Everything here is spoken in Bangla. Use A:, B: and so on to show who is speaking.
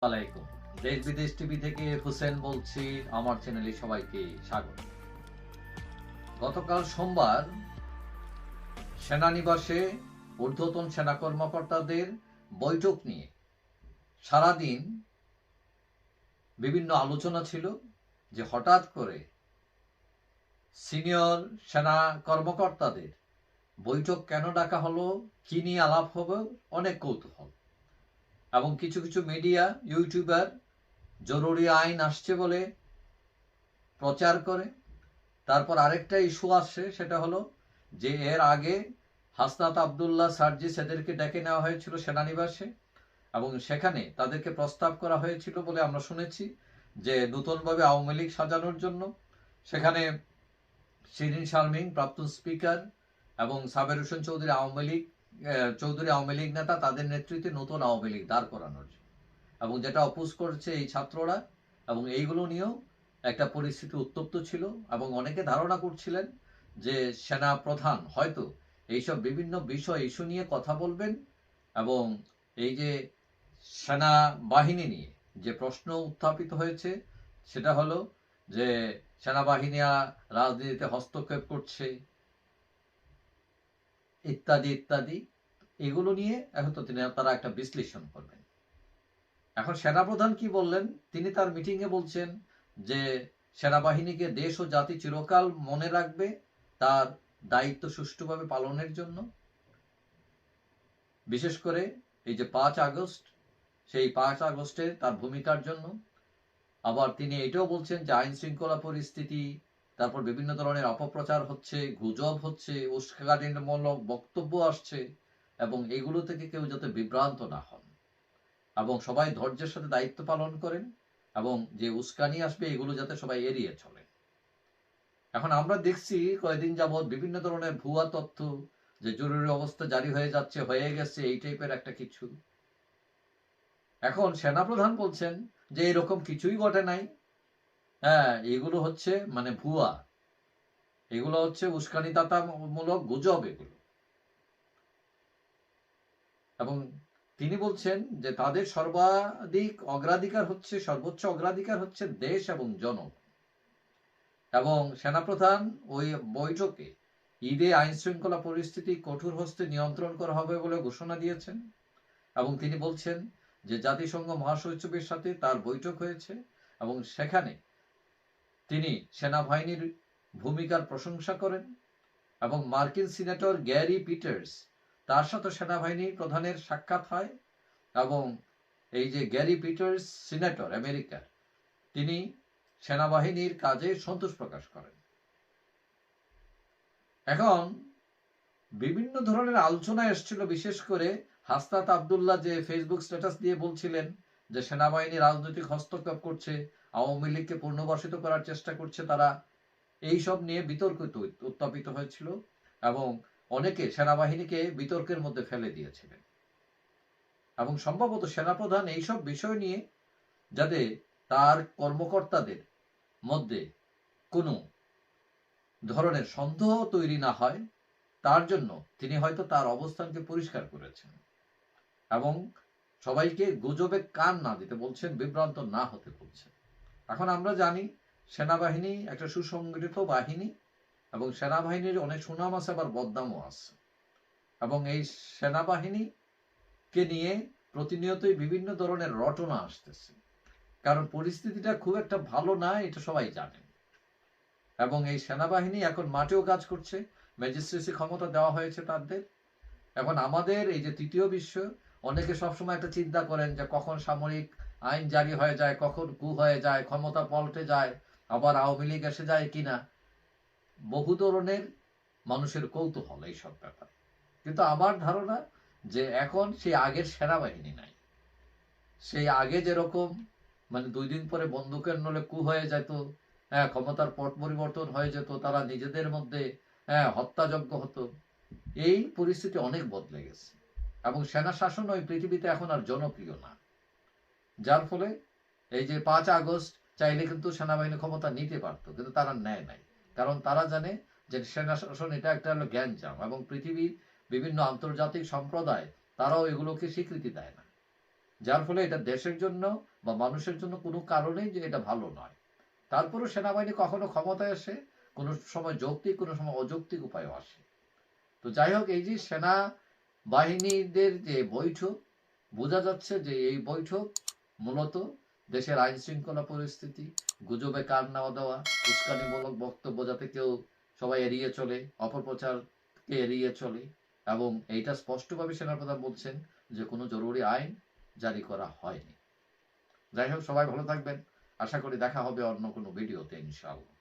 A: আলাইকুম। দেশ বিদেশ টিভি থেকে হুসেন বলছি। আমার চ্যানেলে সবাইকে স্বাগত। গতকাল সোমবার সেনানিবাসে ঊর্ধ্বতন সেনা কর্মকর্তাদের বৈঠক নিয়ে সারাদিন বিভিন্ন আলোচনা ছিল যে হঠাৎ করে সিনিয়র সেনা কর্মকর্তাদের বৈঠক কেন ডাকা হলো, কি নিয়ে আলাপ হবে, অনেক কৌতূহল। এবং কিছু কিছু মিডিয়া ইউটিউবার জরুরি আইন আসছে বলে প্রচার করে। তারপর আরেকটা ইস্যু আসছে, সেটা হলো যে এর আগে হাসনাত আবদুল্লাহ সার্জিস এদেরকে ডেকে নেওয়া হয়েছিল সেনানিবাসে এবং সেখানে তাদেরকে প্রস্তাব করা হয়েছিল বলে আমরা শুনেছি যে নতুনভাবে আওয়ামী লীগ সাজানোর জন্য। সেখানে শিরিন শারমিন প্রাক্তন স্পিকার এবং সাবের হোসেন চৌধুরী আওয়ামী লীগ নেতা, তাদের নেতৃত্বে নতুন আওয়ামী লীগ দাঁড় করানোর জন্য, এবং যেটা অপোজ করছে এই ছাত্ররা। এবং এইগুলো নিয়েও একটা পরিস্থিতি উত্তপ্ত ছিল এবং অনেকে ধারণা করছিলেন যে সেনা প্রধান হয়তো এইসব বিভিন্ন বিষয় ইস্যু নিয়ে কথা বলবেন। এবং এই যে সেনা বাহিনী নিয়ে যে প্রশ্ন উত্থাপিত হয়েছে সেটা হলো যে সেনাবাহিনীরা রাজনীতিতে হস্তক্ষেপ করছে ইত্যাদি ইত্যাদি, এগুলো নিয়ে এখন তো তারা একটা বিশ্লেষণ করবেন। এখন সেনাপ্রধান কি বললেন, তিনি তার মিটিংয়ে বলছেন যে সেনাবাহিনীকে দেশ ও জাতি চিরকাল মনে রাখবে তার দায়িত্ব সুষ্ঠুভাবে পালনের জন্য। বিশেষ করে এই যে 5 আগস্ট, সেই 5 আগস্টে তার ভূমিকার জন্য। আবার তিনি এটাও বলছেন যে আইন শৃঙ্খলা পরিস্থিতি, তারপর বিভিন্ন ধরনের অপপ্রচার হচ্ছে, গুজব হচ্ছে, উস্কানিমূলক বক্তব্য আসছে, এবং এগুলো থেকে কেউ যাতে বিভ্রান্ত না হন এবং সবাই ধৈর্যের সাথে দায়িত্ব পালন করেন, এবং যে উস্কানি আসবে এগুলো যাতে সবাই এড়িয়ে চলে। এখন আমরা দেখছি কয়েকদিন যাবৎ বিভিন্ন ধরনের ভুয়া তথ্য, যে জরুরি অবস্থা জারি হয়ে যাচ্ছে, হয়ে গেছে, এই টাইপের একটা কিছু। এখন সেনাপ্রধান বলছেন যে এরকম কিছুই ঘটে নাই। হ্যাঁ, এগুলো হচ্ছে মানে ভুয়া, এগুলো হচ্ছে উস্কানিদাতামূলক গুজব এগুলো। এবং তিনি বলছেন যে তাদের সর্বোচ্চ অগ্রাধিকার হচ্ছে দেশ এবং জনগণ। এবং সেনাপ্রধান ওই বৈঠকে ঈদে আইন শৃঙ্খলা পরিস্থিতি কঠোর হস্তে নিয়ন্ত্রণ করা হবে বলে ঘোষণা দিয়েছেন। এবং তিনি বলছেন যে জাতিসংঘ মহাসচিবের সাথে তার বৈঠক হয়েছে এবং সেখানে তিনি সেনাবাহিনীর ভূমিকার প্রশংসা করেন। এবং মার্কিন সিনেটর গ্যারি পিটার্স, তার সাথে সেনাবাহিনী প্রধানের সাক্ষাৎ হয়। এবং এই যে গ্যারি পিটার্স সিনেটর আমেরিকার, তিনি সেনাবাহিনীর কাজে সন্তোষ প্রকাশ করেন। এখন বিভিন্ন ধরনের আলোচনা এসেছিল, বিশেষ করে হাসনাত আবদুল্লাহ যে ফেসবুক স্ট্যাটাস দিয়ে বলছিলেন যে সেনাবাহিনী রাজনৈতিক হস্তক্ষেপ করছে, আওয়ামী লীগকে পুনর্বাসিত করার চেষ্টা করছে তারা, এইসব নিয়ে বিতর্ক উত্থাপিত হয়েছিল এবং অনেকে সেনাবাহিনীকে বিতর্কের মধ্যে ফেলে দিয়েছিলেন। এবং সম্ভবত সেনাপ্রধান এইসব বিষয় নিয়ে যাতে তার কর্মকর্তাদের মধ্যে কোনো ধরনের সন্দেহ তৈরি না হয়, তার জন্য তিনি হয়তো তার অবস্থানকে পরিষ্কার করেছেন এবং সবাইকে গুজবে কান না দিতে বলছেন, বিভ্রান্ত না হতে বলছেন। এখন আমরা জানি সেনাবাহিনী একটা সুসংগঠিত বাহিনী এবং সেনাবাহিনীর অনেক সুনাম আছে, আবার বদনামও আছে। এবং এই সেনাবাহিনীকে নিয়ে প্রতিনিয়তই বিভিন্ন ধরনের রটনা আসতেছে, কারণ পরিস্থিতিটা খুব একটা ভালো না, এটা সবাই জানেন। এবং এই সেনাবাহিনী এখন মাঠেও কাজ করছে, ম্যাজিস্ট্রেসি ক্ষমতা দেওয়া হয়েছে তাদের। এখন আমাদের এই যে তৃতীয় বিশ্ব, অনেকে সবসময় একটা চিন্তা করেন যে কখন সামরিক আইন জারি হয়ে যায়, কখন কু হয়ে যায়, ক্ষমতা পাল্টে যায়, আবার আওয়ামী লীগ এসে যায় কিনা, বহু ধরনের মানুষের কৌতূহল এইসব ব্যাপারে। কিন্তু আমার ধারণা যে এখন সেই আগের সেনাবাহিনী নাই। সেই আগে যেরকম মানে 2 দিন পরে বন্দুকের নলে কু হয়ে যেত, হ্যাঁ, ক্ষমতার পট পরিবর্তন হয়ে যেত, তারা নিজেদের মধ্যে হত্যাযজ্ঞ হতো, এই পরিস্থিতি অনেক বদলে গেছে। এবং সেনা শাসন ওই পৃথিবীতে এখন আর জনপ্রিয় না। যার ফলে এই যে 5 আগস্ট চাইলে কিন্তু সেনাবাহিনী ক্ষমতা নিতে পারত, কিন্তু তারা নেয় নাই। কারণ তারা জানে যে সেনা শাসন এটা একটা হলো জ্ঞানজাম, এবং পৃথিবীর বিভিন্ন আন্তর্জাতিক সম্প্রদায় তারাও এগুলোকে স্বীকৃতি দেয় না। যার ফলে এটা দেশের জন্য বা মানুষের জন্য কোনো কারণেই যে এটা ভালো নয়। তারপরেও সেনাবাহিনী কখনো ক্ষমতায় আসে, কোনো সময় যৌক্তিক, কোনো সময় অযৌক্তিক উপায়ও আসে। তো যাই হোক, এই যে সেনা বাহিনীদের যে বৈঠক, বোঝা যাচ্ছে যে এই বৈঠক মূলত দেশের আইন শৃঙ্খলা পরিস্থিতি, গুজবে কান না দেওয়া, উস্কানিমূলক বক্তব্য যাতে কেউ সবাই এড়িয়ে চলে, অপপ্রচারকে এড়িয়ে চলে, এবং এইটা স্পষ্টভাবে সেনাপ্রধান বলছেন যে কোনো জরুরি আইন জারি করা হয়নি। যাই হোক, সবাই ভালো থাকবেন। আশা করি দেখা হবে অন্য কোনো ভিডিওতে ইনশাআল্লাহ।